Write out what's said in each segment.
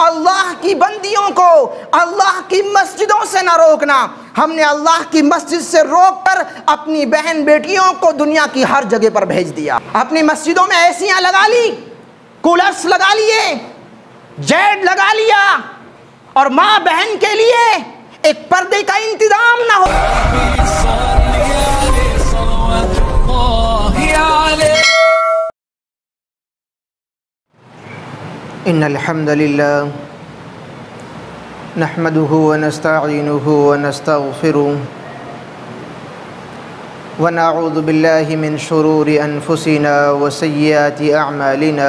اللہ کی بندیوں کو اللہ کی مسجدوں سے نہ روکنا، ہم نے اللہ کی مسجد سے روک کر اپنی بہن بیٹیوں کو دنیا کی ہر جگہ پر بھیج دیا۔ اپنی مسجدوں میں ایسیاں لگا لی، کولرز لگا لیے، جیٹ لگا لیا، اور ماں بہن کے لیے ایک پردے کا انتظام نہ ہو۔ ان الحمد للہ نحمده ونستعینه ونستغفره ونعوذ باللہ من شرور انفسنا وسیئات اعمالنا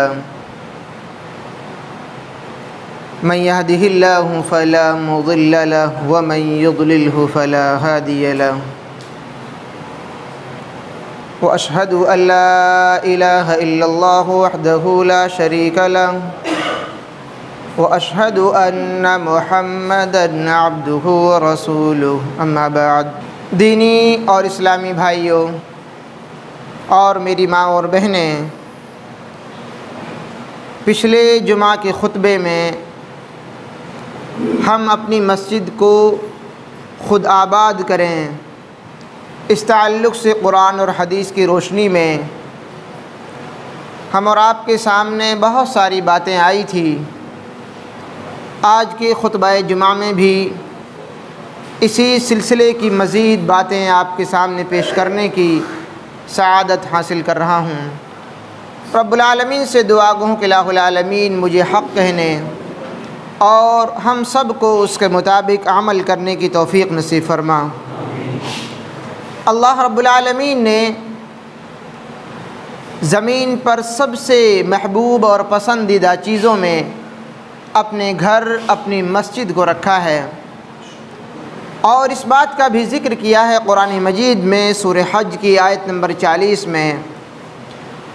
من يهده الله فلا مضل له ومن يضلله فلا هادي له وأشهد أن لا إله إلا الله وحده لا شريك له وأشهد أن محمدًا عبده ورسوله أما بعد۔ دینی اور اسلامی بھائیوں اور میری ماں اور بہنیں، پچھلے جمعہ کے خطبے میں ہم اپنی مسجد کو خود آباد کریں، اس تعلق سے قرآن اور حدیث کی روشنی میں ہم اور آپ کے سامنے بہت ساری باتیں آئی تھی۔ آج کے خطبہ جمعہ میں بھی اسی سلسلے کی مزید باتیں آپ کے سامنے پیش کرنے کی سعادت حاصل کر رہا ہوں۔ رب العالمین سے دعا گو کہ الہ العالمین مجھے حق کہنے اور ہم سب کو اس کے مطابق عمل کرنے کی توفیق نصیب فرما۔ اللہ رب العالمین نے زمین پر سب سے محبوب اور پسندیدہ چیزوں میں اپنے گھر، اپنی مسجد کو رکھا ہے، اور اس بات کا بھی ذکر کیا ہے قرآن مجید میں سورہ حج کی آیت نمبر 40 میں،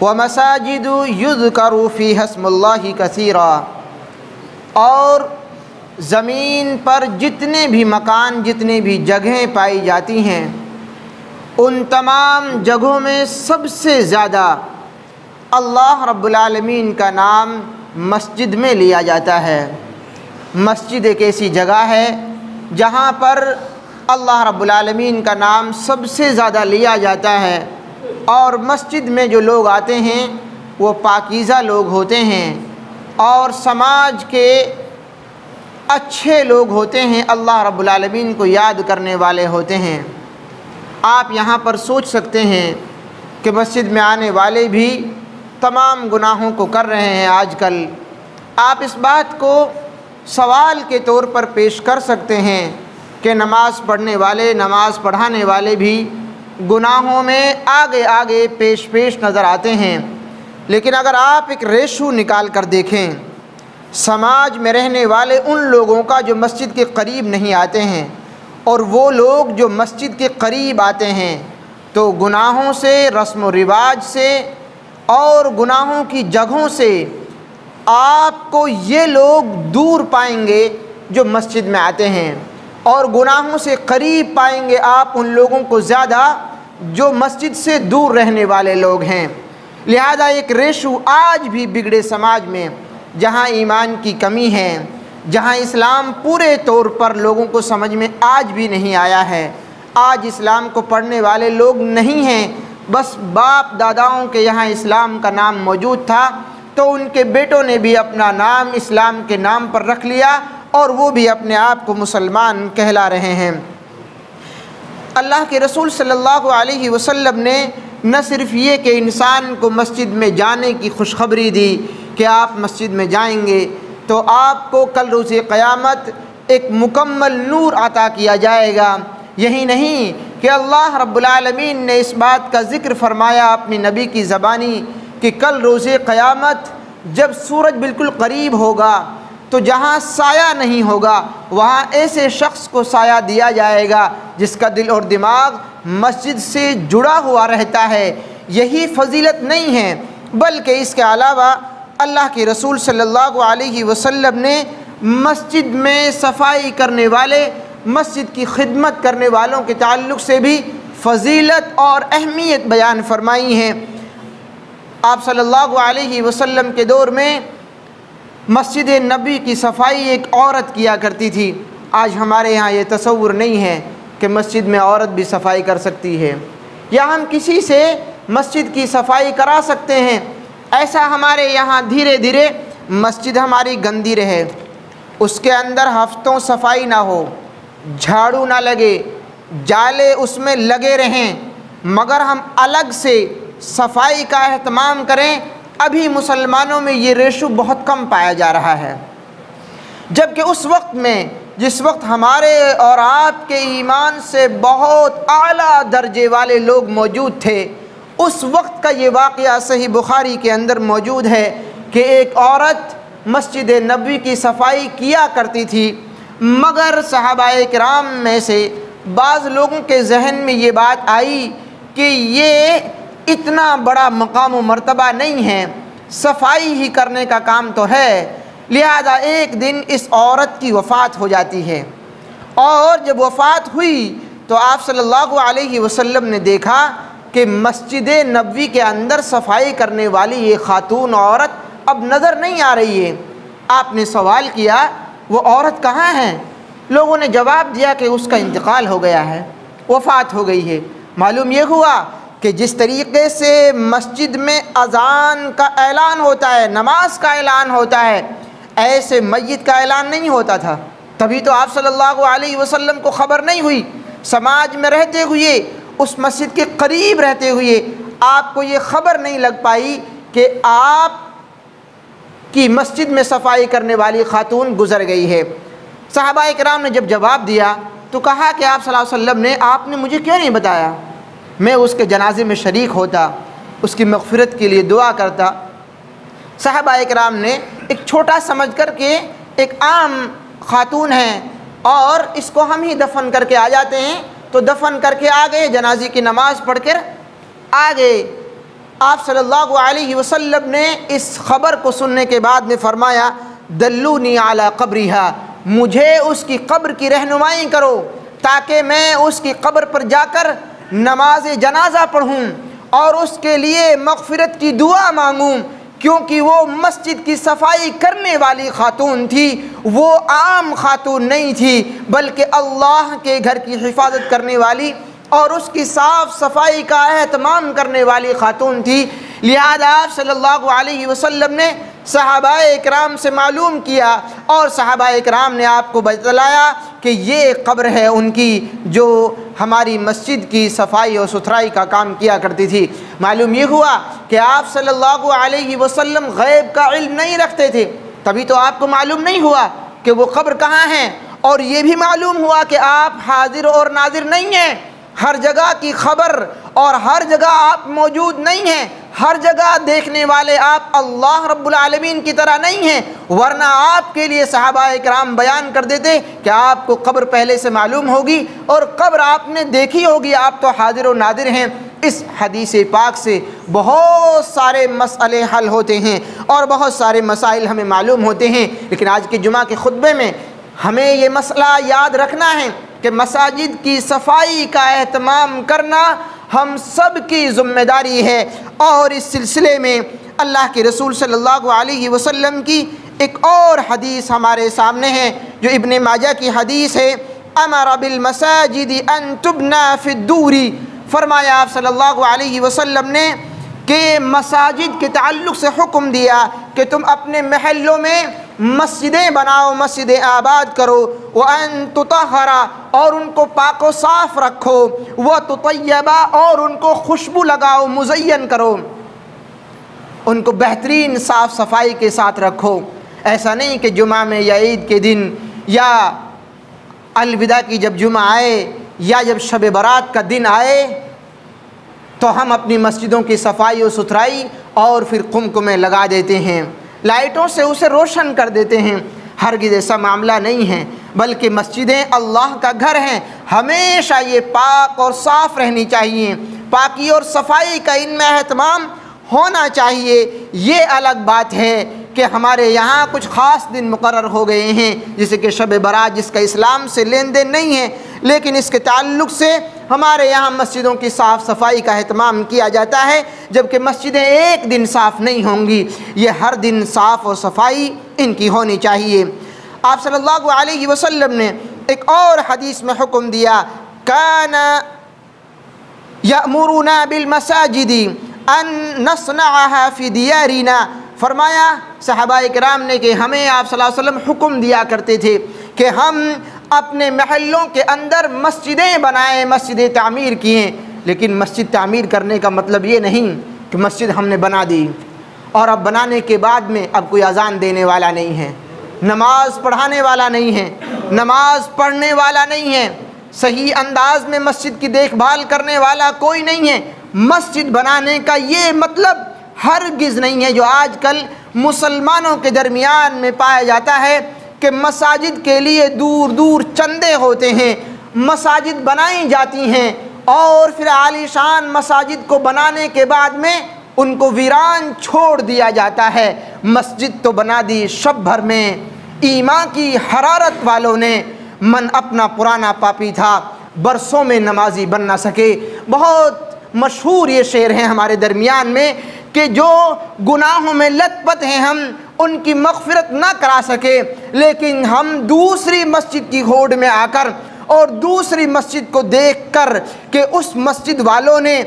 وَمَسَاجِدُ يُذْكَرُ فِيهَا اسْمُ اللَّهِ كَثِيرًا، اور زمین پر جتنے بھی مکان، جتنے بھی جگہیں پائی جاتی ہیں، ان تمام جگہوں میں سب سے زیادہ اللہ رب العالمین کا نام مسجد میں لیا جاتا ہے۔ مسجد ایک ایسی جگہ ہے جہاں پر اللہ رب العالمین کا نام سب سے زیادہ لیا جاتا ہے، اور مسجد میں جو لوگ آتے ہیں وہ پاکیزہ لوگ ہوتے ہیں اور سماج کے اچھے لوگ ہوتے ہیں، اللہ رب العالمین کو یاد کرنے والے ہوتے ہیں۔ آپ یہاں پر سوچ سکتے ہیں کہ مسجد میں آنے والے بھی تمام گناہوں کو کر رہے ہیں آج کل۔ آپ اس بات کو سوال کے طور پر پیش کر سکتے ہیں کہ نماز پڑھنے والے، نماز پڑھانے والے بھی گناہوں میں آگے آگے پیش پیش نظر آتے ہیں، لیکن اگر آپ ایک ریشو نکال کر دیکھیں سماج میں رہنے والے ان لوگوں کا جو مسجد کے قریب نہیں آتے ہیں اور وہ لوگ جو مسجد کے قریب آتے ہیں، تو گناہوں سے، رسم و رواج سے اور گناہوں کی جگہوں سے آپ کو یہ لوگ دور پائیں گے جو مسجد میں آتے ہیں، اور گناہوں سے قریب پائیں گے آپ ان لوگوں کو زیادہ جو مسجد سے دور رہنے والے لوگ ہیں۔ لہذا ایک ریشو آج بھی بگڑے سماج میں، جہاں ایمان کی کمی ہے، جہاں اسلام پورے طور پر لوگوں کو سمجھ میں آج بھی نہیں آیا ہے، آج اسلام کو پڑھنے والے لوگ نہیں ہیں، بس باپ داداؤں کے یہاں اسلام کا نام موجود تھا تو ان کے بیٹوں نے بھی اپنا نام اسلام کے نام پر رکھ لیا اور وہ بھی اپنے آپ کو مسلمان کہلا رہے ہیں۔ اللہ کے رسول صلی اللہ علیہ وسلم نے نہ صرف یہ کہ انسان کو مسجد میں جانے کی خوشخبری دی کہ آپ مسجد میں جائیں گے تو آپ کو کل روز قیامت ایک مکمل نور عطا کیا جائے گا، یہی نہیں کہ اللہ رب العالمین نے اس بات کا ذکر فرمایا اپنی نبی کی زبانی کہ کل روز قیامت جب سورج بالکل قریب ہوگا تو جہاں سایہ نہیں ہوگا وہاں ایسے شخص کو سایہ دیا جائے گا جس کا دل اور دماغ مسجد سے جڑا ہوا رہتا ہے۔ یہی فضیلت نہیں ہے بلکہ اس کے علاوہ اللہ کے رسول صلی اللہ علیہ وسلم نے مسجد میں صفائی کرنے والے، مسجد کی خدمت کرنے والوں کے تعلق سے بھی فضیلت اور اہمیت بیان فرمائی ہیں۔ آپ صلی اللہ علیہ وسلم کے دور میں مسجد نبی کی صفائی ایک عورت کیا کرتی تھی۔ آج ہمارے یہاں یہ تصور نہیں ہے کہ مسجد میں عورت بھی صفائی کر سکتی ہے یا ہم کسی سے مسجد کی صفائی کرا سکتے ہیں۔ ایسا ہمارے یہاں دھیرے دھیرے مسجد ہماری گندی رہے، اس کے اندر ہفتوں صفائی نہ ہو، جھاڑو نہ لگے، جالے اس میں لگے رہیں، مگر ہم الگ سے صفائی کا اہتمام کریں۔ ابھی مسلمانوں میں یہ ریشو بہت کم پایا جا رہا ہے، جبکہ اس وقت میں جس وقت ہمارے اور آپ کے ایمان سے بہت اعلیٰ درجے والے لوگ موجود تھے، اس وقت کا یہ واقعہ صحیح بخاری کے اندر موجود ہے کہ ایک عورت مسجد نبوی کی صفائی کیا کرتی تھی، مگر صحابہ کرام میں سے بعض لوگوں کے ذہن میں یہ بات آئی کہ یہ اتنا بڑا مقام و مرتبہ نہیں ہے، صفائی ہی کرنے کا کام تو ہے، لہذا ایک دن اس عورت کی وفات ہو جاتی ہے۔ اور جب وفات ہوئی تو آپ صلی اللہ علیہ وسلم نے دیکھا کہ مسجد نبوی کے اندر صفائی کرنے والی یہ خاتون عورت اب نظر نہیں آ رہی ہے۔ آپ نے سوال کیا وہ عورت کہاں ہے؟ لوگوں نے جواب دیا کہ اس کا انتقال ہو گیا ہے، وفات ہو گئی ہے۔ معلوم یہ ہوا کہ جس طریقے سے مسجد میں اذان کا اعلان ہوتا ہے، نماز کا اعلان ہوتا ہے، ایسے میت کا اعلان نہیں ہوتا تھا۔ تبھی تو آپ صلی اللہ علیہ وسلم کو خبر نہیں ہوئی، سماج میں رہتے ہوئے، اس مسجد کے قریب رہتے ہوئے آپ کو یہ خبر نہیں لگ پائی کہ آپ کی مسجد میں صفائی کرنے والی خاتون گزر گئی ہے۔ صحابہ کرام نے جب جواب دیا تو کہا کہ آپ صلی اللہ علیہ وسلم نے آپ نے مجھے کیوں نہیں بتایا؟ میں اس کے جنازے میں شریک ہوتا، اس کی مغفرت کے لیے دعا کرتا۔ صحابہ کرام نے ایک چھوٹا سمجھ کر کے ایک عام خاتون ہے اور اس کو ہم ہی دفن کر کے آ جاتے ہیں، تو دفن کر کے آ گئے، جنازے کی نماز پڑھ کر آ گئے۔ آپ صلی اللہ علیہ وسلم نے اس خبر کو سننے کے بعد میں فرمایا دلونی علی قبرہا، مجھے اس کی قبر کی رہنمائی کرو تاکہ میں اس کی قبر پر جا کر نماز جنازہ پڑھوں اور اس کے لیے مغفرت کی دعا مانگوں، کیونکہ وہ مسجد کی صفائی کرنے والی خاتون تھی، وہ عام خاتون نہیں تھی بلکہ اللہ کے گھر کی حفاظت کرنے والی اور اس کی صاف صفائی کا اہتمام کرنے والی خاتون تھی۔ لہذا آپ صلی اللہ علیہ وسلم نے صحابہ اکرام سے معلوم کیا اور صحابہ اکرام نے آپ کو بتلایا کہ یہ قبر ہے ان کی جو ہماری مسجد کی صفائی اور ستھرائی کا کام کیا کرتی تھی۔ معلوم یہ ہوا کہ آپ صلی اللہ علیہ وسلم غیب کا علم نہیں رکھتے تھے، تبھی تو آپ کو معلوم نہیں ہوا کہ وہ قبر کہاں ہے، اور یہ بھی معلوم ہوا کہ آپ حاضر اور ناظر نہیں ہیں، ہر جگہ کی خبر اور ہر جگہ آپ موجود نہیں ہیں، ہر جگہ دیکھنے والے آپ اللہ رب العالمین کی طرح نہیں ہیں، ورنہ آپ کے لیے صحابہ کرام بیان کر دیتے کہ آپ کو قبر پہلے سے معلوم ہوگی اور قبر آپ نے دیکھی ہوگی، آپ تو حاضر و ناظر ہیں۔ اس حدیث پاک سے بہت سارے مسئلے حل ہوتے ہیں اور بہت سارے مسائل ہمیں معلوم ہوتے ہیں، لیکن آج کے جمعہ کے خطبے میں ہمیں یہ مسئلہ یاد رکھنا ہے کہ مساجد کی صفائی کا اہتمام کرنا ہم سب کی ذمہ داری ہے۔ اور اس سلسلے میں اللہ کے رسول صلی اللہ علیہ وسلم کی ایک اور حدیث ہمارے سامنے ہے جو ابن ماجہ کی حدیث ہے، امر بالمساجد ان تبنى في الدور، فرمایا آپ صلی اللہ علیہ وسلم نے کہ مساجد کے تعلق سے حکم دیا کہ تم اپنے محلوں میں مسجدیں بناؤ، مسجدیں آباد کرو، وَأَن تُطَهَّرَ، اور ان کو پاک و صاف رکھو، وَتُطَيَّبَ، اور ان کو خوشبو لگاؤ، مزین کرو، ان کو بہترین صاف صفائی کے ساتھ رکھو۔ ایسا نہیں کہ جمعہ میں یا عید کے دن یا الوداع کی جب جمعہ آئے یا جب شب برات کا دن آئے تو ہم اپنی مسجدوں کی صفائی و ستھرائی اور پھر قمقمے لگا دیتے ہیں، لائٹوں سے اسے روشن کر دیتے ہیں۔ ہرگز ایسا معاملہ نہیں ہے، بلکہ مسجدیں اللہ کا گھر ہیں، ہمیشہ یہ پاک اور صاف رہنی چاہیے، پاکی اور صفائی کا ان میں اہتمام ہونا چاہیے۔ یہ الگ بات ہے کہ ہمارے یہاں کچھ خاص دن مقرر ہو گئے ہیں جیسے کہ شب برات، جس کا اسلام سے لین دین نہیں ہے، لیکن اس کے تعلق سے ہمارے یہاں مسجدوں کی صاف صفائی کا اہتمام کیا جاتا ہے، جبکہ مسجدیں ایک دن صاف نہیں ہوں گی، یہ ہر دن صاف اور صفائی ان کی ہونی چاہیے۔ آپ صلی اللہ علیہ وسلم نے ایک اور حدیث میں حکم دیا، کان یأمرنا بالمساجد ان نصنعها فی دیارنا، فرمایا صحابہ کرام نے کہ ہمیں آپ صلی اللہ علیہ وسلم حکم دیا کرتے تھے کہ ہم اپنے محلوں کے اندر مسجدیں بنائیں، مسجدیں تعمیر کیے۔ لیکن مسجد تعمیر کرنے کا مطلب یہ نہیں کہ مسجد ہم نے بنا دی اور اب بنانے کے بعد میں اب کوئی اذان دینے والا نہیں ہے، نماز پڑھانے والا نہیں ہے، نماز پڑھنے والا نہیں ہے، صحیح انداز میں مسجد کی دیکھ بھال کرنے والا کوئی نہیں ہے۔ مسجد بنانے کا یہ مطلب ہرگز نہیں ہے جو آج کل مسلمانوں کے درمیان میں پایا جاتا ہے کہ مساجد کے لیے دور دور چندے ہوتے ہیں، مساجد بنائی جاتی ہیں اور پھر عالی شان مساجد کو بنانے کے بعد میں ان کو ویران چھوڑ دیا جاتا ہے۔ مسجد تو بنا دی شب بھر میں، ایمان کی حرارت والوں نے، من اپنا پرانا پاپی تھا برسوں میں نمازی بن نہ سکے۔ بہت مشہور یہ شعر ہیں ہمارے درمیان میں کہ جو گناہوں میں لت پت ہیں ہم ان کی مغفرت نہ کرا سکے، لیکن ہم دوسری مسجد کی ہوڑ میں آ کر اور دوسری مسجد کو دیکھ کر کہ اس مسجد والوں نے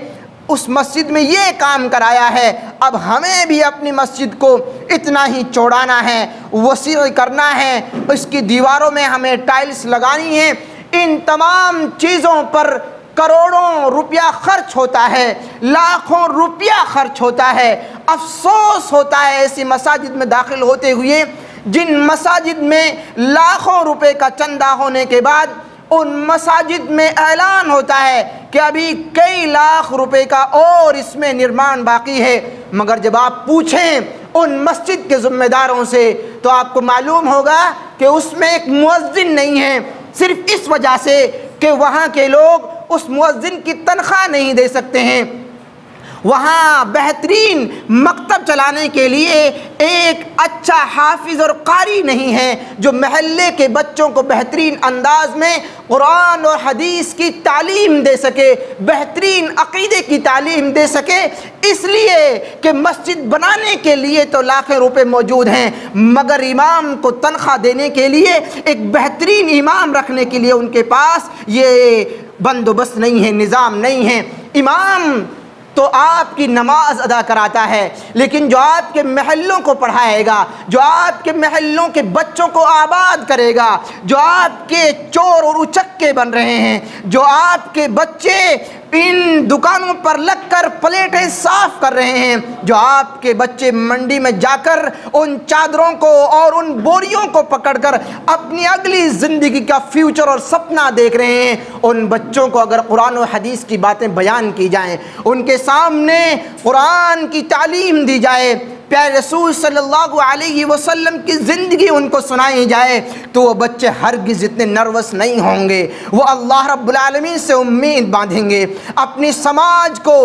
اس مسجد میں یہ کام کرایا ہے، اب ہمیں بھی اپنی مسجد کو اتنا ہی چوڑانا ہے، وسیع کرنا ہے، اس کی دیواروں میں ہمیں ٹائلز لگانی ہیں۔ ان تمام چیزوں پر کروڑوں روپیہ خرچ ہوتا ہے، لاکھوں روپیہ خرچ ہوتا ہے۔ افسوس ہوتا ہے ایسی مساجد میں داخل ہوتے ہوئے جن مساجد میں لاکھوں روپے کا چندہ ہونے کے بعد ان مساجد میں اعلان ہوتا ہے کہ ابھی کئی لاکھ روپے کا اور اس میں نرمان باقی ہے، مگر جب آپ پوچھیں ان مسجد کے ذمہ داروں سے تو آپ کو معلوم ہوگا کہ اس میں ایک مؤذن نہیں ہے، صرف اس وجہ سے کہ وہاں کے لوگ اس مؤذن کی تنخواہ نہیں دے سکتے ہیں۔ وہاں بہترین مکتب چلانے کے لیے ایک اچھا حافظ اور قاری نہیں ہے جو محلے کے بچوں کو بہترین انداز میں قرآن اور حدیث کی تعلیم دے سکے، بہترین عقیدے کی تعلیم دے سکے، اس لیے کہ مسجد بنانے کے لیے تو لاکھوں روپے موجود ہیں، مگر امام کو تنخواہ دینے کے لیے، ایک بہترین امام رکھنے کے لیے ان کے پاس یہ بندوبست نہیں ہے، نظام نہیں ہے۔ امام تو آپ کی نماز ادا کراتا ہے، لیکن جو آپ کے محلوں کو پڑھائے گا، جو آپ کے محلوں کے بچوں کو آباد کرے گا، جو آپ کے چور اور اچکے بن رہے ہیں، جو آپ کے بچے ان دکانوں پر لگ کر پلیٹیں صاف کر رہے ہیں، جو آپ کے بچے منڈی میں جا کر ان چادروں کو اور ان بوریوں کو پکڑ کر اپنی اگلی زندگی کا فیوچر اور سپنا دیکھ رہے ہیں، ان بچوں کو اگر قرآن و حدیث کی باتیں بیان کی جائیں، ان کے سامنے قرآن کی تعلیم دی جائے، پیارے رسول صلی اللہ علیہ وسلم کی زندگی ان کو سنائی جائے، تو وہ بچے ہرگز اتنے نروس نہیں ہوں گے، وہ اللہ رب العالمین سے امید باندھیں گے، اپنے سماج کو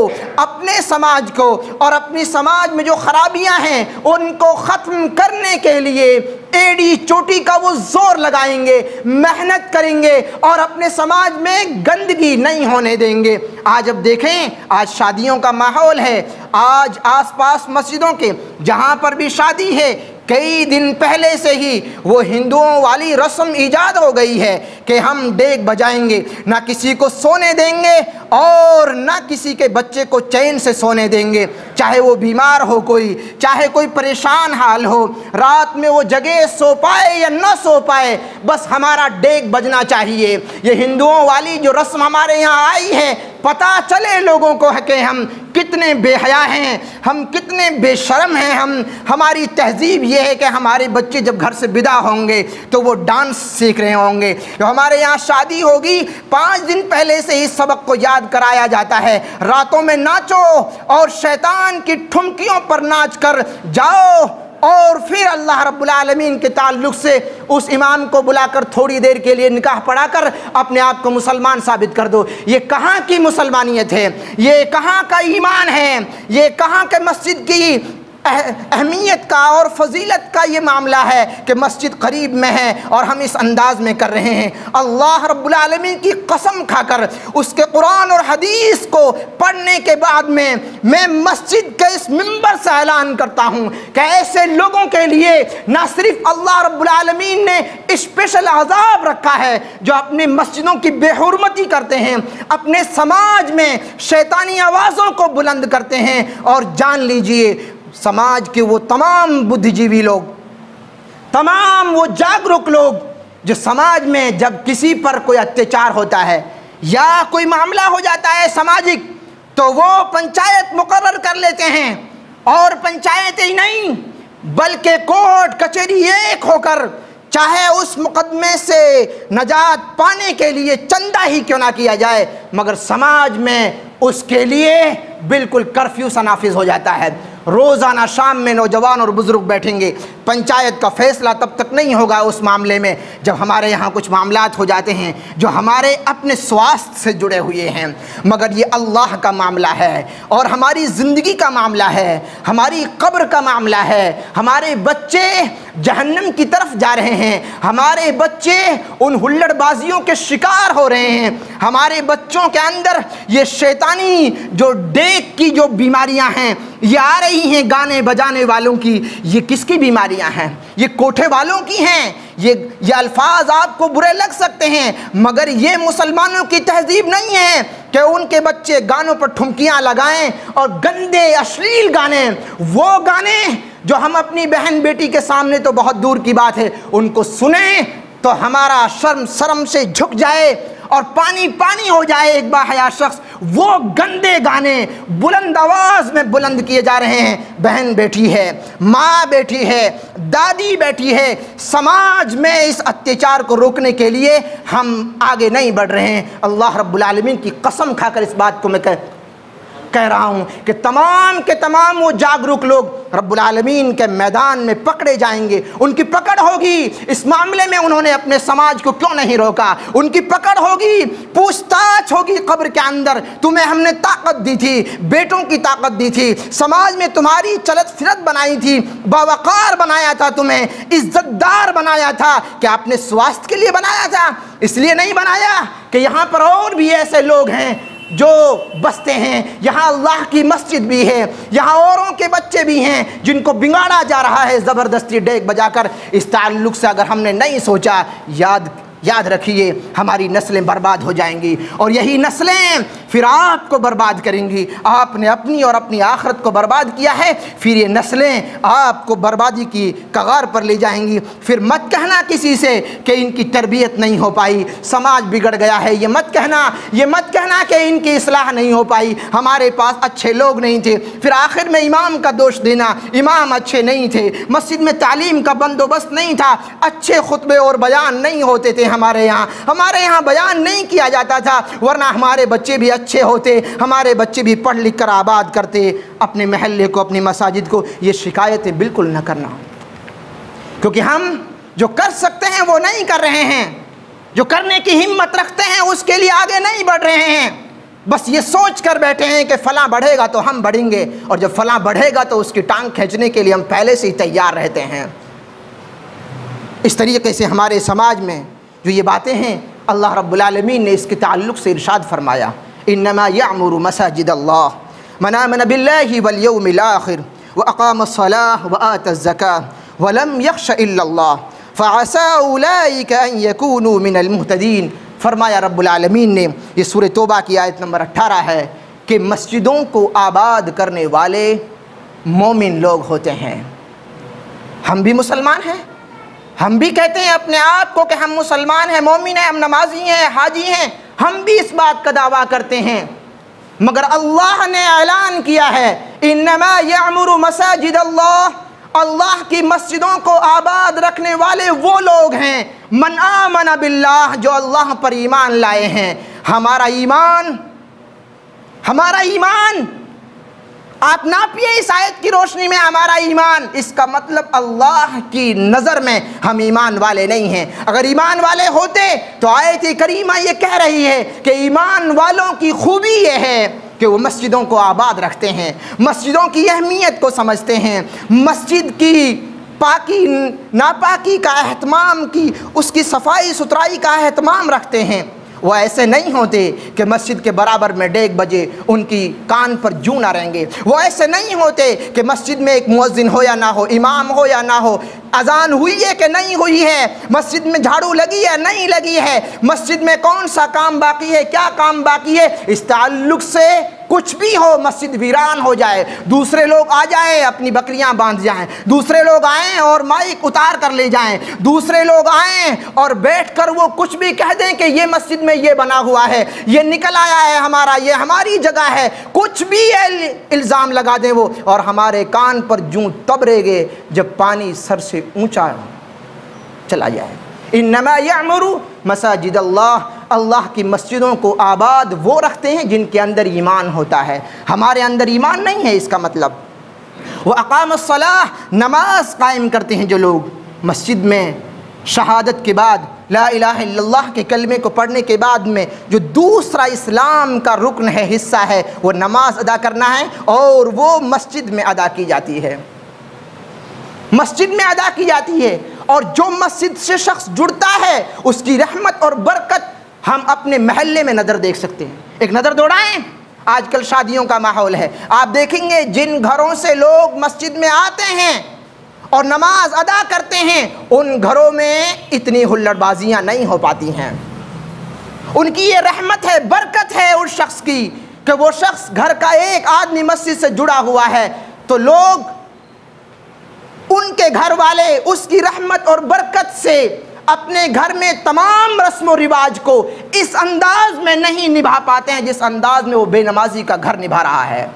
اور اپنی سماج میں جو خرابیاں ہیں ان کو ختم کرنے کے لیے ایڑی چوٹی کا وہ زور لگائیں گے، محنت کریں گے اور اپنے سماج میں گندگی نہیں ہونے دیں گے۔ آج اب دیکھیں، آج شادیوں کا ماحول ہے، آج آس پاس مسجدوں کے جہاں پر بھی شادی ہے، کئی دن پہلے سے ہی وہ ہندوؤں والی رسم ایجاد ہو گئی ہے کہ ہم ڈیگ بجائیں گے، نہ کسی کو سونے دیں گے اور نہ کسی کے بچے کو چین سے سونے دیں گے، چاہے وہ بیمار ہو کوئی، چاہے کوئی پریشان حال ہو، رات میں وہ جگہ سو پائے یا نہ سو پائے، بس ہمارا ڈیگ بجنا چاہیے۔ یہ ہندوؤں والی جو رسم ہمارے یہاں آئی ہے، پتہ چلے لوگوں کو کہ ہم کتنے بے حیا ہیں، ہم کتنے بے شرم ہیں، ہماری تہذیب یہ ہے کہ ہمارے بچے جب گھر سے ودا ہوں گے تو وہ ڈانس سیکھ رہے ہوں گے، جو ہمارے یہاں شادی ہوگی 5 دن پہلے سے ہی سبق کو یاد کرایا جاتا ہے، راتوں میں ناچو اور شیطان کی ٹھمکیوں پر ناچ کر جاؤ اور پھر اللہ رب العالمین کے تعلق سے اس امام کو بلا کر تھوڑی دیر کے لیے نکاح پڑھا کر اپنے آپ کو مسلمان ثابت کر دو۔ یہ کہاں کی مسلمانیت ہے؟ یہ کہاں کا ایمان ہے؟ یہ کہاں کے مسجد کی اہمیت کا اور فضیلت کا یہ معاملہ ہے کہ مسجد قریب میں ہے اور ہم اس انداز میں کر رہے ہیں۔ اللہ رب العالمین کی قسم کھا کر اس کے قرآن اور حدیث کو پڑھنے کے بعد میں مسجد کے اس منبر سے اعلان کرتا ہوں کہ ایسے لوگوں کے لیے نہ صرف اللہ رب العالمین نے اسپیشل عذاب رکھا ہے جو اپنی مسجدوں کی بے حرمتی کرتے ہیں، اپنے سماج میں شیطانی آوازوں کو بلند کرتے ہیں، اور جان لیجئے سماج کے وہ تمام بدھ جیوی لوگ، تمام وہ جاگرک لوگ جو سماج میں جب کسی پر کوئی اتیاچار ہوتا ہے یا کوئی معاملہ ہو جاتا ہے سماجک تو وہ پنچایت مقرر کر لیتے ہیں، اور پنچایت ہی نہیں بلکہ کورٹ کچہری ایک ہو کر چاہے اس مقدمے سے نجات پانے کے لیے چندہ ہی کیوں نہ کیا جائے، مگر سماج میں اس کے لیے بالکل کرفیو سا نافذ ہو جاتا ہے۔ روزانہ شام میں نوجوان اور بزرگ بیٹھیں گے، پنچایت کا فیصلہ تب تک نہیں ہوگا اس معاملے میں جب ہمارے یہاں کچھ معاملات ہو جاتے ہیں جو ہمارے اپنے سواستھ سے جڑے ہوئے ہیں، مگر یہ اللہ کا معاملہ ہے اور ہماری زندگی کا معاملہ ہے، ہماری قبر کا معاملہ ہے۔ ہمارے بچے جہنم کی طرف جا رہے ہیں، ہمارے بچے ان ہلڑ بازیوں کے شکار ہو رہے ہیں، ہمارے بچوں کے اندر یہ شیطانی جو ڈیک کی جو بیماریاں ہیں یہ آ رہی ہیں، گانے بجانے والوں کی۔ یہ کس کی بیماریاں ہیں؟ یہ کوٹھے والوں کی ہیں۔ یہ الفاظ آپ کو برے لگ سکتے ہیں مگر یہ مسلمانوں کی تہذیب نہیں ہے کہ ان کے بچے گانوں پر ٹھمکیاں لگائیں اور گندے اشلیل گانے، وہ گانے جو ہم اپنی بہن بیٹی کے سامنے تو بہت دور کی بات ہے ان کو سنیں تو ہمارا شرم سے جھک جائے اور پانی پانی ہو جائے ایک باحیا شخص۔ وہ گندے گانے بلند آواز میں بلند کیے جا رہے ہیں۔ بہن بیٹھی ہے، ماں بیٹھی ہے، دادی بیٹھی ہے، سماج میں اس اتیاچار کو روکنے کے لیے ہم آگے نہیں بڑھ رہے ہیں۔ اللہ رب العالمین کی قسم کھا کر اس بات کو میں کہہ رہا ہوں کہ تمام کے تمام وہ جاگرک لوگ رب العالمین کے میدان میں پکڑے جائیں گے، ان کی پکڑ ہوگی۔ اس معاملے میں انہوں نے اپنے سماج کو کیوں نہیں روکا؟ ان کی پکڑ ہوگی، پوچھ تاچھ ہوگی قبر کے اندر۔ تمہیں ہم نے طاقت دی تھی، بیٹوں کی طاقت دی تھی، سماج میں تمہاری چلت فرت بنائی تھی، باوقار بنایا تھا، تمہیں عزت دار بنایا تھا، کہ آپ نے سواستھ کے لیے بنایا تھا؟ اس لیے نہیں بنایا کہ یہاں پر اور بھی ایسے لوگ ہیں جو بستے ہیں، یہاں اللہ کی مسجد بھی ہے، یہاں اوروں کے بچے بھی ہیں جن کو بگاڑا جا رہا ہے زبردستی ڈیک بجا کر۔ اس تعلق سے اگر ہم نے نہیں سوچا، یاد رکھیے ہماری نسلیں برباد ہو جائیں گی، اور یہی نسلیں پھر آپ کو برباد کریں گی۔ آپ نے اپنی اور اپنی آخرت کو برباد کیا ہے، پھر یہ نسلیں آپ کو بربادی کی کغار پر لے جائیں گی۔ پھر مت کہنا کسی سے کہ ان کی تربیت نہیں ہو پائی، سماج بگڑ گیا ہے، یہ مت کہنا کہ ان کی اصلاح نہیں ہو پائی، ہمارے پاس اچھے لوگ نہیں تھے۔ پھر آخر میں امام کا دوش دینا، امام اچھے نہیں تھے، مسجد میں تعلیم کا بندوبست نہیں تھا، اچھے خطبے اور بیان نہیں ہوتے تھے، ہمارے یہاں بیان نہیں کیا جاتا تھا، ورنہ ہمارے بچے بھی اچھے ہوتے، ہمارے بچے بھی پڑھ لکھ کر آباد کرتے اپنے محلے کو، اپنی مساجد کو۔ یہ شکایتیں بالکل نہ کرنا، کیونکہ ہم جو کر سکتے ہیں وہ نہیں کر رہے ہیں، جو کرنے کی ہمت رکھتے ہیں اس کے لیے آگے نہیں بڑھ رہے ہیں، بس یہ سوچ کر بیٹھے ہیں کہ فلاں بڑھے گا تو ہم بڑھیں گے، اور جب فلاں بڑھے گا تو اس کی ٹانگ کھینچنے کے لیے ہم پہلے سے ہی تیار رہتے ہیں۔ اس طریقے سے ہمارے سماج میں جو یہ باتیں ہیں اللہ رب العالمین نے اس کے تعلق سے ارشاد فرمایا، انما یعمر مساجد اللہ من آمن باللہ والیوم الآخر واقام الصلاة وآت الزکاة ولم یخش الا اللہ فعسى اولئک ان یکونوا من المہتدین۔ فرمایا رب العالمین نے، یہ سورہ توبہ کی آیت نمبر 18 ہے، کہ مسجدوں کو آباد کرنے والے مومن لوگ ہوتے ہیں۔ ہم بھی مسلمان ہیں، ہم بھی کہتے ہیں اپنے آپ کو کہ ہم مسلمان ہیں، مومن ہیں، ہم نمازی ہیں، حاجی ہیں، ہم بھی اس بات کا دعویٰ کرتے ہیں، مگر اللہ نے اعلان کیا ہے انما یعمر مساجد اللہ، اللہ کی مسجدوں کو آباد رکھنے والے وہ لوگ ہیں من آمن باللہ، جو اللہ پر ایمان لائے ہیں۔ ہمارا ایمان آپ ناپیے اس آیت کی روشنی میں ہمارا ایمان، اس کا مطلب اللہ کی نظر میں ہم ایمان والے نہیں ہیں۔ اگر ایمان والے ہوتے تو آیت کریمہ یہ کہہ رہی ہے کہ ایمان والوں کی خوبی یہ ہے کہ وہ مسجدوں کو آباد رکھتے ہیں، مسجدوں کی اہمیت کو سمجھتے ہیں، مسجد کی پاکی ناپاکی کا اہتمام کی، اس کی صفائی ستھرائی کا اہتمام رکھتے ہیں، وہ ایسے نہیں ہوتے کہ مسجد کے برابر میں ڈیگ بجے ان کی کان پر جوں نہ رہیں گے، وہ ایسے نہیں ہوتے کہ مسجد میں ایک مؤذن ہو یا نہ ہو، امام ہو یا نہ ہو، اذان ہوئی ہے کہ نہیں ہوئی ہے، مسجد میں جھاڑو لگی ہے نہیں لگی ہے، مسجد میں کون سا کام باقی ہے کیا کام باقی ہے، اس تعلق سے کچھ بھی ہو مسجد ویران ہو جائے، دوسرے لوگ آ جائیں اپنی بکریاں باندھ جائیں، دوسرے لوگ آئیں اور مائک اتار کر لے جائیں، دوسرے لوگ آئیں اور بیٹھ کر وہ کچھ بھی کہہ دیں کہ یہ مسجد میں یہ بنا ہوا ہے، یہ نکل آیا ہے ہمارا، یہ ہماری جگہ ہے، کچھ بھی الزام لگا دیں وہ، اور ہمارے کان پر جوں تب رہے گے جب پانی سر سے اونچا چلا جائے۔ انما یعمر مساجد اللہ، اللہ کی مسجدوں کو آباد وہ رکھتے ہیں جن کے اندر ایمان ہوتا ہے، ہمارے اندر ایمان نہیں ہے، اس کا مطلب وہ اقام الصلاۃ، نماز قائم کرتے ہیں جو لوگ، مسجد میں شہادت کے بعد لا الہ الا اللہ کے کلمے کو پڑھنے کے بعد میں جو دوسرا اسلام کا رکن ہے، حصہ ہے، وہ نماز ادا کرنا ہے، اور وہ مسجد میں ادا کی جاتی ہے، مسجد میں ادا کی جاتی ہے، اور جو مسجد سے شخص جڑتا ہے اس کی رحمت اور برکت ہم اپنے محلے میں نظر دیکھ سکتے ہیں۔ ایک نظر دوڑائیں، آج کل شادیوں کا ماحول ہے، آپ دیکھیں گے جن گھروں سے لوگ مسجد میں آتے ہیں اور نماز ادا کرتے ہیں، ان گھروں میں اتنی ہلڑ بازیاں نہیں ہو پاتی ہیں۔ ان کی یہ رحمت ہے، برکت ہے اس شخص کی کہ وہ شخص گھر کا ایک آدمی مسجد سے جڑا ہوا ہے تو لوگ ان کے گھر والے اس کی رحمت اور برکت سے اپنے گھر میں تمام رسم و رواج کو اس انداز میں نہیں نبھا پاتے ہیں جس انداز میں وہ بے نمازی کا گھر نبھا رہا ہے،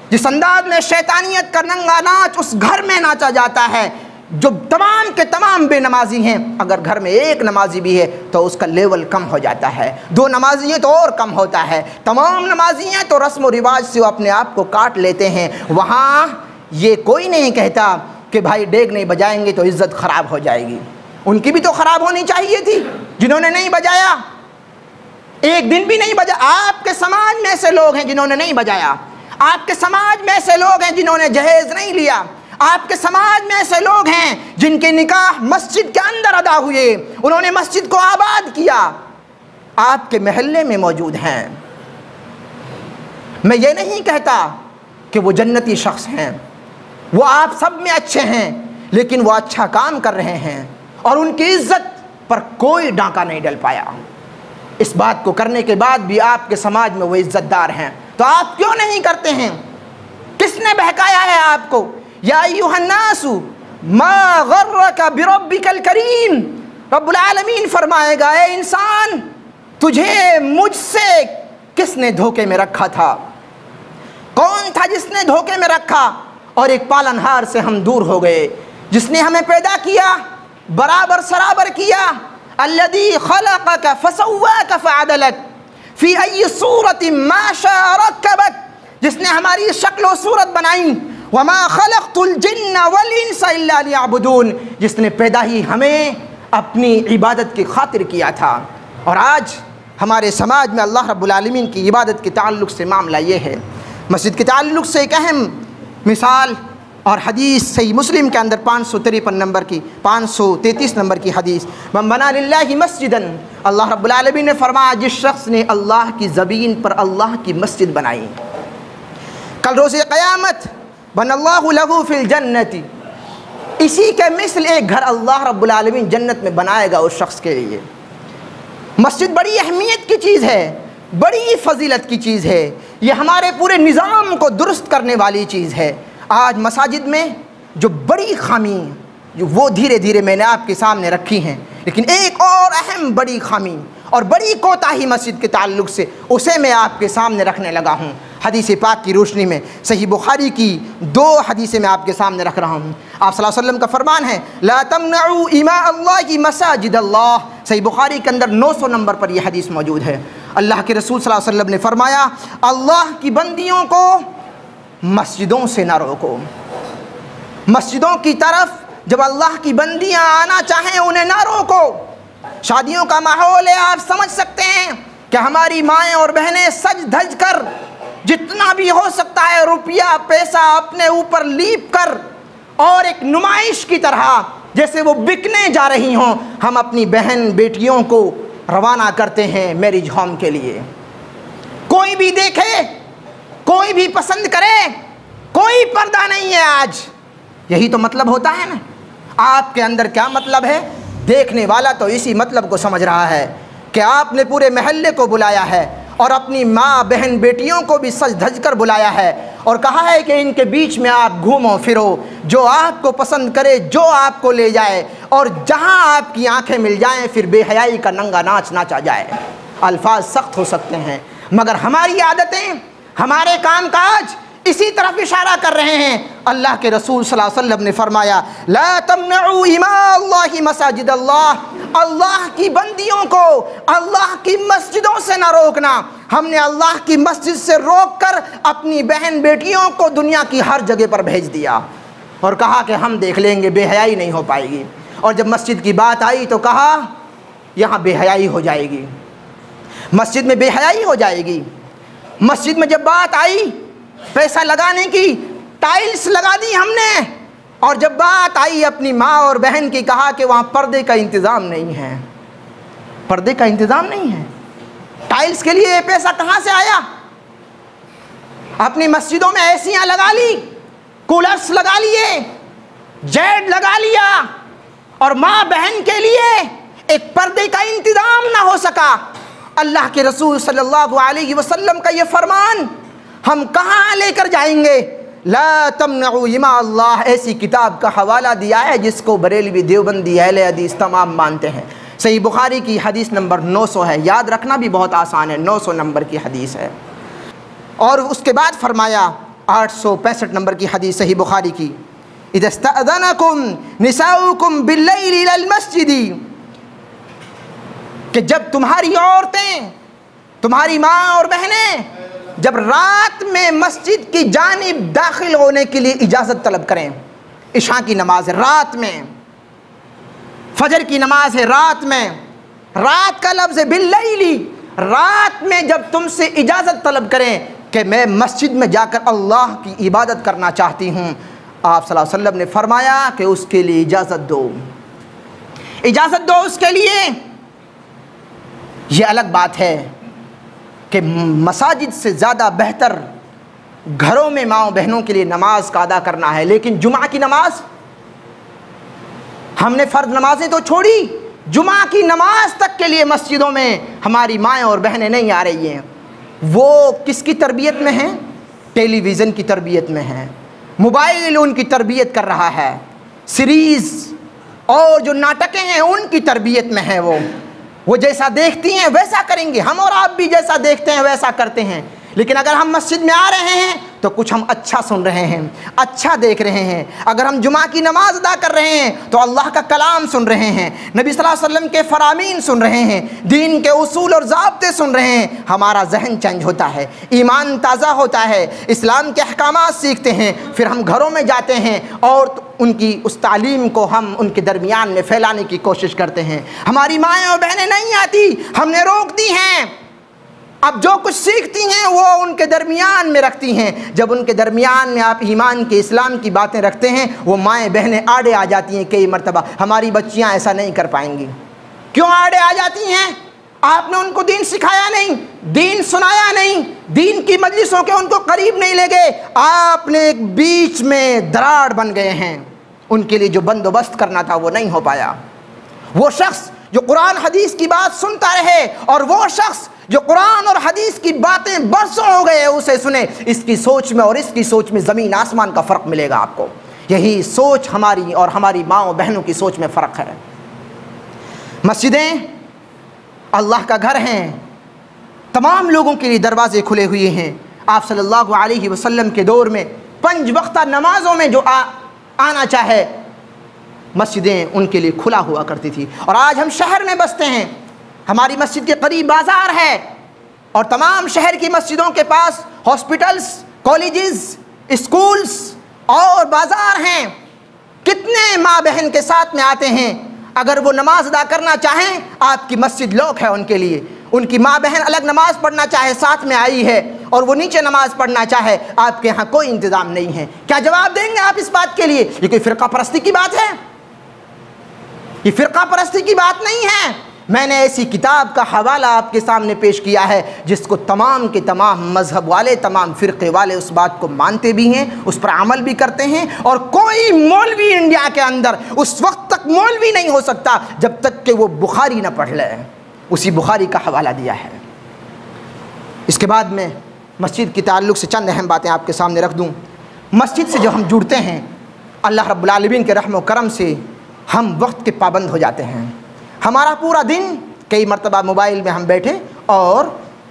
جس انداز میں شیطانیت کا ننگا ناچ اس گھر میں ناچا جاتا ہے، جو تمام کے تمام بے نمازی ہیں، اگر گھر میں ایک نمازی بھی ہے تو اس کا لیول کم ہو جاتا ہے، دو نمازی ہیں تو اور کم ہوتا ہے، تمام نمازی ہیں تو رسم و رواج سے وہ اپنے آپ کو کاٹ لیتے ہیں۔ وہاں یہ کوئی نہیں کہتا کہ بھائی ڈیگ نہیں بجائیں گے تو عزت خراب ہو جائے گی، ان کی بھی تو خراب ہونی چاہیے تھی جنہوں نے نہیں بجایا، ایک دن بھی نہیں بجایا۔ آپ کے سماج میں ایسے لوگ ہیں جنہوں نے نہیں بجایا، آپ کے سماج میں ایسے لوگ ہیں جنہوں نے جہیز نہیں لیا، آپ کے سماج میں ایسے لوگ ہیں جن کے نکاح مسجد کے اندر ادا ہوئے، انہوں نے مسجد کو آباد کیا، آپ کے محلے میں موجود ہیں۔ میں یہ نہیں کہتا کہ وہ جنتی شخص ہیں، وہ آپ سب میں اچھے ہیں، لیکن وہ اچھا کام کر رہے ہیں اور ان کی عزت پر کوئی ڈاکہ نہیں ڈل پایا، اس بات کو کرنے کے بعد بھی آپ کے سماج میں وہ عزت دار ہیں، تو آپ کیوں نہیں کرتے ہیں؟ کس نے بہکایا ہے آپ کو؟ یا ایھا الناس ما غرک بربک الکریم، رب العالمین فرمائے گا اے انسان تجھے مجھ سے کس نے دھوکے میں رکھا تھا؟ کون تھا جس نے دھوکے میں رکھا؟ اور ایک پالنہار سے ہم دور ہو گئے، جس نے ہمیں پیدا کیا، برابر سرابر کیا، الذی خلقک فسواک فعدلک فی ای صورت ما شاء رکبک، جس نے ہماری شکل و صورت بنائی، وما خلقت الجن والانس الا لیعبدون، جس نے پیدا ہی ہمیں اپنی عبادت کی خاطر کیا تھا۔ اور آج ہمارے سماج میں اللہ رب العالمین کی عبادت کے تعلق سے معاملہ یہ ہے، مسجد کے تعلق سے ایک اہم مثال اور حدیث صحیح مسلم کے اندر 533 نمبر کی حدیث، من بنا للہ مسجدا، اللہ رب العالمین نے فرمایا جس شخص نے اللہ کی زمین پر اللہ کی مسجد بنائی، کل روز قیامت بن اللہ لہ فی الجنت، اسی کے مثل ایک گھر اللہ رب العالمین جنت میں بنائے گا اس شخص کے لیے۔ مسجد بڑی اہمیت کی چیز ہے، بڑی فضیلت کی چیز ہے، یہ ہمارے پورے نظام کو درست کرنے والی چیز ہے۔ آج مساجد میں جو بڑی خامی جو وہ دھیرے دھیرے میں نے آپ کے سامنے رکھی ہیں، لیکن ایک اور اہم بڑی خامی اور بڑی کوتاہی مسجد کے تعلق سے اسے میں آپ کے سامنے رکھنے لگا ہوں۔ حدیث پاک کی روشنی میں صحیح بخاری کی 2 حدیثیں میں آپ کے سامنے رکھ رہا ہوں۔ آپ صلی اللہ علیہ وسلم کا فرمان ہے لا تمنعوا اماء اللہ مساجد اللہ، صحیح بخاری کے اندر 900 نمبر پر یہ حدیث موجود ہے۔ اللہ کے رسول صلی اللہ علیہ وسلم نے فرمایا اللہ کی بندیوں کو مسجدوں سے نہ روکو، مسجدوں کی طرف جب اللہ کی بندیاں آنا چاہیں انہیں نہ روکو۔ شادیوں کا ماحول ہے، آپ سمجھ سکتے ہیں کہ ہماری مائیں اور بہنیں سج دھج کر جتنا بھی ہو سکتا ہے روپیہ پیسہ اپنے اوپر لیپ کر اور ایک نمائش کی طرح جیسے وہ بکنے جا رہی ہوں، ہم اپنی بہن بیٹیوں کو روانہ کرتے ہیں میرج ہوم کے لیے۔ کوئی بھی دیکھے، کوئی بھی پسند کرے، کوئی پردہ نہیں ہے آج۔ یہی تو مطلب ہوتا ہے نا۔ آپ کے اندر کیا مطلب ہے؟ دیکھنے والا تو اسی مطلب کو سمجھ رہا ہے کہ آپ نے پورے محلے کو بلایا ہے اور اپنی ماں بہن بیٹیوں کو بھی سج دھج کر بلایا ہے اور کہا ہے کہ ان کے بیچ میں آپ گھومو پھرو، جو آپ کو پسند کرے، جو آپ کو لے جائے، اور جہاں آپ کی آنکھیں مل جائیں پھر بے حیائی کا ننگا ناچ ناچا جائے۔ الفاظ سخت ہو سکتے ہیں مگر ہماری عادتیں، ہمارے کام کاج اسی طرف اشارہ کر رہے ہیں۔ اللہ کے رسول صلی اللہ علیہ وسلم نے فرمایا لا تمنعوا اماء اللہ مساجد اللہ، اللہ کی بندیوں کو اللہ کی مسجدوں سے نہ روکنا۔ ہم نے اللہ کی مسجد سے روک کر اپنی بہن بیٹیوں کو دنیا کی ہر جگہ پر بھیج دیا اور کہا کہ ہم دیکھ لیں گے، بے حیائی نہیں ہو پائے گی۔ اور جب مسجد کی بات آئی تو کہا یہاں بے حیائی ہو جائے گی، مسجد میں بے حیائی ہو جائے گی۔ مسجد میں جب بات آئی پیسہ لگانے کی، ٹائلز لگا دی ہم نے، اور جب بات آئی اپنی ماں اور بہن کی کہا کہ وہاں پردے کا انتظام نہیں ہے، پردے کا انتظام نہیں ہے۔ ٹائلز کے لیے یہ پیسہ کہاں سے آیا؟ اپنی مسجدوں میں ایسیاں لگا لی، کولرز لگا لیے، جیٹ لگا لیا، اور ماں بہن کے لیے ایک پردے کا انتظام نہ ہو سکا۔ اللہ کے رسول صلی اللہ علیہ وسلم کا یہ فرمان ہم کہاں لے کر جائیں گے؟ لا تمنعوا اماء اللہ ایسی کتاب کا حوالہ دیا ہے جس کو بریلوی دیوبندی اہل حدیث تمام مانتے ہیں۔ صحیح بخاری کی حدیث نمبر 900 ہے، یاد رکھنا بھی بہت آسان ہے، 900 نمبر کی حدیث ہے۔ اور اس کے بعد فرمایا 865 نمبر کی حدیث صحیح بخاری کی، اذا استأذنکم نساؤکم باللیل الی المسجد، کہ جب تمہاری عورتیں، تمہاری ماں اور بہنیں جب رات میں مسجد کی جانب داخل ہونے کے لیے اجازت طلب کریں، عشاء کی نماز ہے رات میں، فجر کی نماز ہے رات میں، رات کا لفظ ہے باللیلی، رات میں جب تم سے اجازت طلب کریں کہ میں مسجد میں جا کر اللہ کی عبادت کرنا چاہتی ہوں، آپ صلی اللہ علیہ وسلم نے فرمایا کہ اس کے لیے اجازت دو، اجازت دو اس کے لیے۔ یہ الگ بات ہے کہ مساجد سے زیادہ بہتر گھروں میں ماں بہنوں کے لیے نماز کا ادا کرنا ہے، لیکن جمعہ کی نماز ہم نے فرض نمازیں تو چھوڑی، جمعہ کی نماز تک کے لیے مسجدوں میں ہماری مائیں اور بہنیں نہیں آ رہی ہیں۔ وہ کس کی تربیت میں ہیں؟ ٹیلی ویژن کی تربیت میں ہیں، موبائل ان کی تربیت کر رہا ہے، سیریز اور جو ناٹکیں ہیں ان کی تربیت میں ہیں۔ وہ جیسا دیکھتی ہیں ویسا کریں گے، ہم اور آپ بھی جیسا دیکھتے ہیں ویسا کرتے ہیں۔ لیکن اگر ہم مسجد میں آ رہے ہیں تو کچھ ہم اچھا سن رہے ہیں، اچھا دیکھ رہے ہیں۔ اگر ہم جمعہ کی نماز ادا کر رہے ہیں تو اللہ کا کلام سن رہے ہیں، نبی صلی اللہ علیہ وسلم کے فرامین سن رہے ہیں، دین کے اصول اور ضابطے سن رہے ہیں، ہمارا ذہن چینج ہوتا ہے، ایمان تازہ ہوتا ہے، اسلام کے احکامات سیکھتے ہیں۔ پھر ہم گھروں میں جاتے ہیں اور ان کی اس تعلیم کو ہم ان کے درمیان میں پھیلانے کی کوشش کرتے ہیں۔ ہماری مائیں اور بہنیں نہیں آتی، ہم نے روک دی ہیں، اب جو کچھ سیکھتی ہیں وہ ان کے درمیان میں رکھتی ہیں۔ جب ان کے درمیان میں آپ ایمان کے اسلام کی باتیں رکھتے ہیں وہ مائیں بہنیں آڑے آ جاتی ہیں کئی مرتبہ۔ ہماری بچیاں ایسا نہیں کر پائیں گی۔ کیوں آڑے آ جاتی ہیں؟ آپ نے ان کو دین سکھایا نہیں، دین سنایا نہیں، دین کی مجلسوں کے ان کو قریب نہیں لے گئے، آپ نے ایک بیچ میں دراڑ بن گئے ہیں۔ ان کے لیے جو بندوبست کرنا تھا وہ نہیں ہو پایا۔ وہ شخص جو قرآن حدیث کی بات سنتا رہے اور وہ شخص جو قرآن اور حدیث کی باتیں برسوں ہو گئے اسے سنے، اس کی سوچ میں اور اس کی سوچ میں زمین آسمان کا فرق ملے گا آپ کو۔ یہی سوچ ہماری اور ہماری ماں و بہنوں کی سوچ میں فرق ہے۔ مسجدیں اللہ کا گھر ہیں، تمام لوگوں کے لیے دروازے کھلے ہوئے ہیں۔ آپ صلی اللہ علیہ وسلم کے دور میں 5 وقتہ نمازوں میں جو آنا چاہے مسجدیں ان کے لیے کھلا ہوا کرتی تھی۔ اور آج ہم شہر میں بستے ہیں، ہماری مسجد کے قریب بازار ہے اور تمام شہر کی مسجدوں کے پاس ہاسپٹلز، کالجز، اسکولز اور بازار ہیں۔ کتنے ماں بہن کے ساتھ میں آتے ہیں، اگر وہ نماز ادا کرنا چاہیں آپ کی مسجد لوک ہے ان کے لیے، ان کی ماں بہن الگ نماز پڑھنا چاہے ساتھ میں آئی ہے اور وہ نیچے نماز پڑھنا چاہے، آپ کے ہاں کوئی انتظام نہیں ہے، کیا جواب دیں گے آپ اس بات کے لیے؟ یہ کوئی فرقہ پرستی کی بات ہے؟ یہ فرقہ پرستی کی بات نہیں ہے۔ میں نے ایسی کتاب کا حوالہ آپ کے سامنے پیش کیا ہے جس کو تمام کے تمام مذہب والے، تمام فرقے والے اس بات کو مانتے بھی ہیں، اس پر عمل بھی کرتے ہیں، اور کوئی مولوی انڈیا کے اندر اس وقت تک مولوی نہیں ہو سکتا جب تک کہ وہ بخاری نہ پڑھ لے۔ اسی بخاری کا حوالہ دیا ہے۔ اس کے بعد میں مسجد کے تعلق سے چند اہم باتیں آپ کے سامنے رکھ دوں۔ مسجد سے جو ہم جڑتے ہیں، اللہ رب العالمین کے رحم و کرم سے ہم وقت کے پابند ہو جاتے ہیں۔ ہمارا پورا دن کئی مرتبہ موبائل میں ہم بیٹھے اور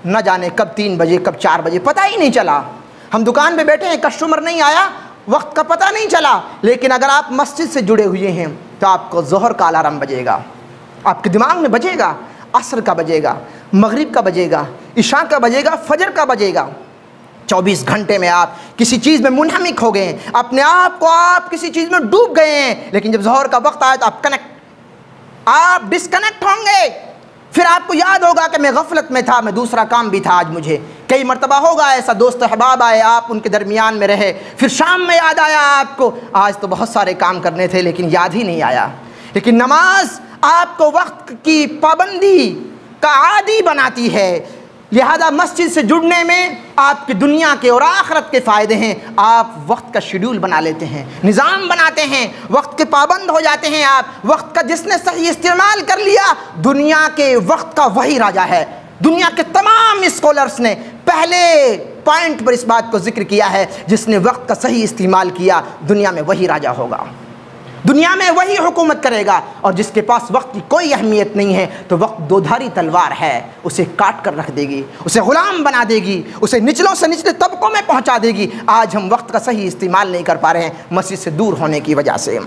نہ جانے کب 3 بجے کب 4 بجے پتہ ہی نہیں چلا، ہم دکان پہ بیٹھے ہیں، کسٹمر نہیں آیا، وقت کا پتہ نہیں چلا۔ لیکن اگر آپ مسجد سے جڑے ہوئے ہیں تو آپ کو ظہر کا الارم بجے گا، آپ کے دماغ میں بجے گا، عصر کا بجے گا، مغرب کا بجے گا، عشاء کا بجے گا، فجر کا بجے گا۔ 24 گھنٹے میں آپ کسی چیز میں منہمک ہو گئے ہیں، اپنے آپ کو آپ کسی چیز میں ڈوب گئے ہیں، لیکن جب ظہر کا وقت آئے تو آپ ڈسکنیکٹ ہوں گے۔ پھر آپ کو یاد ہوگا کہ میں غفلت میں تھا، میں دوسرا کام بھی تھا آج مجھے۔ کئی مرتبہ ہوگا ایسا، دوست احباب آئے، آپ ان کے درمیان میں رہے، پھر شام میں یاد آیا آپ کو آج تو بہت سارے کام کرنے تھے لیکن یاد ہی نہیں آیا۔ لیکن نماز آپ کو وقت کی پابندی کا عادی بناتی ہے، لہذا مسجد سے جڑنے میں آپ کی دنیا کے اور آخرت کے فائدے ہیں۔ آپ وقت کا شیڈول بنا لیتے ہیں، نظام بناتے ہیں، وقت کے پابند ہو جاتے ہیں۔ آپ وقت کا جس نے صحیح استعمال کر لیا، دنیا کے وقت کا وہی راجا ہے۔ دنیا کے تمام اسکالرز نے پہلے پوائنٹ پر اس بات کو ذکر کیا ہے، جس نے وقت کا صحیح استعمال کیا دنیا میں وہی راجا ہوگا، دنیا میں وہی حکومت کرے گا۔ اور جس کے پاس وقت کی کوئی اہمیت نہیں ہے تو وقت دودھاری تلوار ہے، اسے کاٹ کر رکھ دے گی، اسے غلام بنا دے گی، اسے نچلوں سے نچلے طبقوں میں پہنچا دے گی۔ آج ہم وقت کا صحیح استعمال نہیں کر پا رہے ہیں مسجد سے دور ہونے کی وجہ سے۔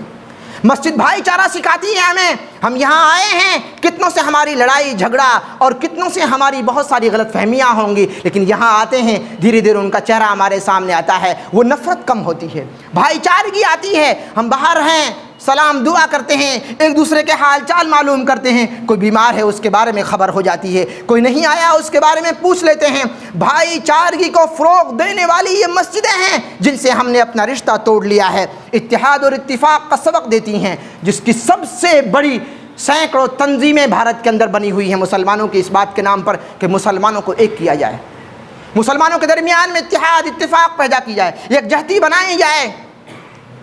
مسجد بھائی چارہ سکھاتی ہے ہمیں، ہم یہاں آئے ہیں، کتنوں سے ہماری لڑائی جھگڑا اور کتنوں سے ہماری بہت ساری غلط فہمیاں ہوں گی، لیکن یہاں آتے ہیں دھیرے دھیرے ان کا چہرہ ہمارے سامنے آتا ہے، وہ نفرت کم ہوتی ہے، بھائی چارگی آتی ہے۔ ہم باہر ہیں، سلام دعا کرتے ہیں، ایک دوسرے کے حال چال معلوم کرتے ہیں، کوئی بیمار ہے اس کے بارے میں خبر ہو جاتی ہے، کوئی نہیں آیا اس کے بارے میں پوچھ لیتے ہیں۔ بھائی چارگی کو فروغ دینے والی یہ مسجدیں ہیں جن سے ہم نے اپنا رشتہ توڑ لیا ہے، اتحاد اور اتفاق کا سبق دیتی ہیں، جس کی سب سے بڑی سینکڑوں تنظیمیں بھارت کے اندر بنی ہوئی ہیں مسلمانوں کی اس بات کے نام پر کہ مسلمانوں کو ایک کیا جائے، مسلمانوں کے درمیان میں اتحاد اتفاق پیدا کی جائے، یکجہتی بنائی جائے۔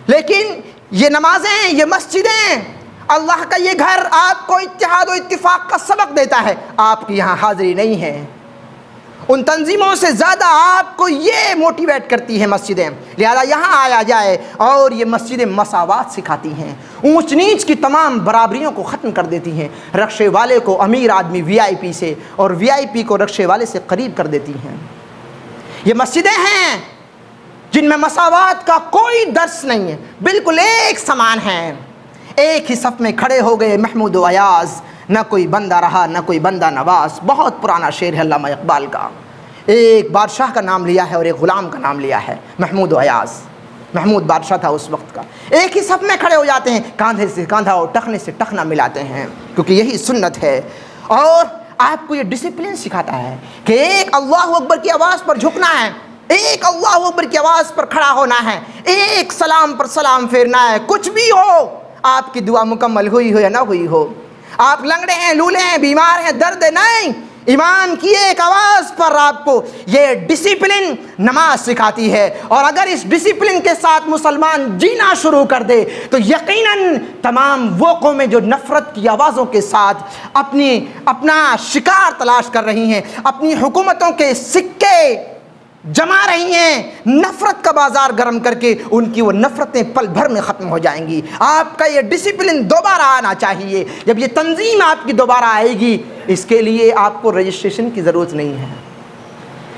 لیکن یہ نمازیں، یہ مسجدیں، اللہ کا یہ گھر آپ کو اتحاد و اتفاق کا سبق دیتا ہے، آپ کی یہاں حاضری نہیں ہے۔ ان تنظیموں سے زیادہ آپ کو یہ موٹیویٹ کرتی ہے مسجدیں، لہذا یہاں آیا جائے۔ اور یہ مسجدیں مساوات سکھاتی ہیں، اونچ نیچ کی تمام برابریوں کو ختم کر دیتی ہیں، رکشے والے کو امیر آدمی VIP سے اور VIP کو رکشے والے سے قریب کر دیتی ہیں۔ یہ مسجدیں ہیں جن میں مساوات کا کوئی درس نہیں ہے، بالکل ایک سمان ہیں، ایک ہی صف میں کھڑے ہو گئے محمود و ایاز، نہ کوئی بندہ رہا نہ کوئی بندہ نواز۔ بہت پرانا شعر ہے علامہ اقبال کا، ایک بادشاہ کا نام لیا ہے اور ایک غلام کا نام لیا ہے، محمود و ایاز۔ محمود بادشاہ تھا اس وقت کا، ایک ہی صف میں کھڑے ہو جاتے ہیں، کاندھے سے کاندھا اور ٹخنے سے ٹخنا ملاتے ہیں، کیونکہ یہی سنت ہے۔ اور آپ کو یہ ڈسپلن سکھاتا ہے کہ ایک اللہ اکبر کی آواز پر جھکنا ہے، ایک اللہ اکبر کی آواز پر کھڑا ہونا ہے، ایک سلام پر سلام پھیرنا ہے، کچھ بھی ہو، آپ کی دعا مکمل ہوئی ہو یا نہ ہوئی ہو، آپ لنگڑے ہیں، لولے ہیں، بیمار ہیں، درد ہے، نہیں، امام کی ایک آواز پر آپ کو یہ ڈسپلن نماز سکھاتی ہے۔ اور اگر اس ڈسپلن کے ساتھ مسلمان جینا شروع کر دے تو یقیناً تمام وہ قومیں جو نفرت کی آوازوں کے ساتھ اپنا شکار تلاش کر رہی ہیں، اپنی حکومتوں کے سکے جما رہی ہیں، نفرت کا بازار گرم کر کے ان کی وہ نفرتیں پل بھر میں ختم ہو جائیں گی۔ آپ کا یہ ڈسپلن دوبارہ آنا چاہیے۔ جب یہ تنظیم آپ کی دوبارہ آئے گی، اس کے لیے آپ کو رجسٹریشن کی ضرورت نہیں ہے،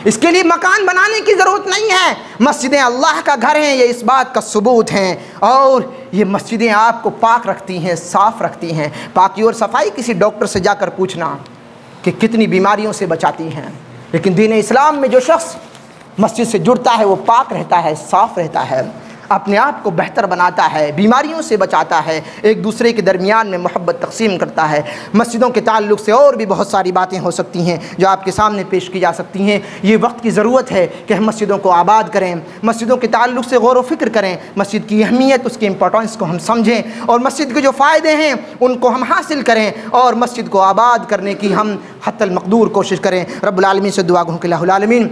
اس کے لیے مکان بنانے کی ضرورت نہیں ہے۔ مسجدیں اللہ کا گھر ہیں، یہ اس بات کا ثبوت ہیں۔ اور یہ مسجدیں آپ کو پاک رکھتی ہیں، صاف رکھتی ہیں۔ پاکی اور صفائی کسی ڈاکٹر سے جا کر پوچھنا کہ کتنی بیماریوں سے بچاتی ہیں، لیکن دین اسلام میں جو شخص مسجد سے جڑتا ہے وہ پاک رہتا ہے، صاف رہتا ہے۔ اپنے آپ کو بہتر بناتا ہے، بیماریوں سے بچاتا ہے، ایک دوسرے کے درمیان میں محبت تقسیم کرتا ہے۔ مسجدوں کے تعلق سے اور بھی بہت ساری باتیں ہو سکتی ہیں جو آپ کے سامنے پیش کی جا سکتی ہیں۔ یہ وقت کی ضرورت ہے کہ ہم مسجدوں کو آباد کریں، مسجدوں کے تعلق سے غور و فکر کریں، مسجد کی اہمیت، اس کی امپورٹنس کو ہم سمجھیں اور مسجد کے جو فائدے ہیں ان کو ہم حاصل کریں اور مسجد کو آباد کرنے کی ہم حتی المقدور کوشش کریں۔ رب العالمین سے دعا گو کہ الہ العالمین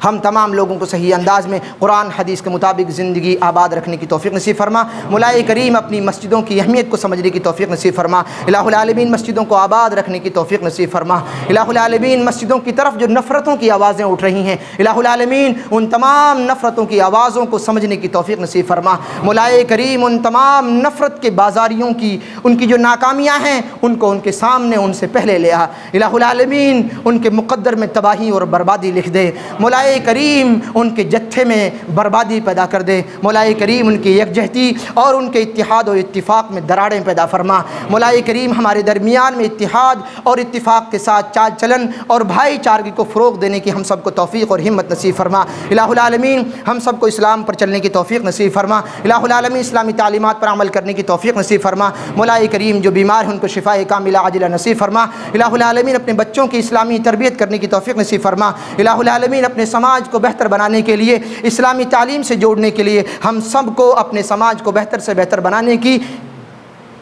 ہم تمام لوگوں کو صحیح انداز میں قرآن حدیث کے مطابق زندگی آباد رکھنے کی توفیق نصیب فرما۔ مولا کریم اپنی مسجدوں کی اہمیت کو سمجھنے کی توفیق نصیب فرما۔ الہ العالمین مسجدوں کو آباد رکھنے کی توفیق نصیب فرما۔ الہ العالمین مسجدوں کی طرف جو نفرتوں کی آوازیں اٹھ رہی ہیں، الہ العالمین ان تمام نفرتوں کی آوازوں کو سمجھنے کی توفیق نصیب فرما۔ مولا کریم ان تمام نفرت کے بازاریوں کی، ان کی جو ناکامیاں ہیں ان کو ان کے سامنے ان سے پہلے لے آ۔ الہ العالمین ان کے مقدر میں تباہی اور بربادی لکھ دے۔ مولا کریم ان کے جتھے میں بربادی پیدا کر دے۔ مولا کریم ان کی یکجہتی اور ان کے اتحاد و اتفاق میں دراڑیں پیدا فرما۔ مولا کریم ہمارے درمیان میں اتحاد اور اتفاق کے ساتھ چال چلن اور بھائی چارگی کو فروغ دینے کی ہم سب کو توفیق اور ہمت نصیب فرما۔ الہ العالمین ہم سب کو اسلام پر چلنے کی توفیق نصیب فرما۔ الہ العالمین اسلامی تعلیمات پر عمل کرنے کی توفیق نصیب فرما۔ مولا کریم جو بیمار ہیں ان کو شفائے کاملہ عاجلہ نصیب فرما۔ الہ العالمین اپنے بچوں کی اسلامی تربیت کرنے کی توفیق نصیب فرما۔ الہ العالمین اپنے سماج کو بہتر بنانے کے لیے، اسلامی تعلیم سے جوڑنے کے لیے ہم سب کو اپنے سماج کو بہتر سے بہتر بنانے کی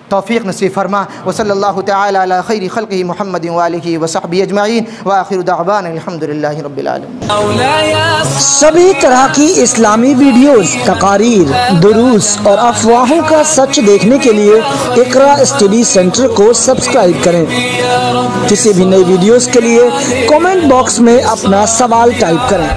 توفیق نصیب فرما۔ وصلی اللہ تعالی علی خیر خلقہ محمد وآلہ وصحبہ اجمعین وآخر دعوانا الحمدللہ رب العالمین۔ سبھی طرح کی اسلامی ویڈیوز، تقاریر، دروس اور افواہوں کا سچ دیکھنے کے لیے اقرا اسٹڈی سینٹر کو سبسکرائب کریں۔ کسی بھی نئی ویڈیوز کے لیے کامنٹ باکس میں اپنا سوال ٹائپ کریں۔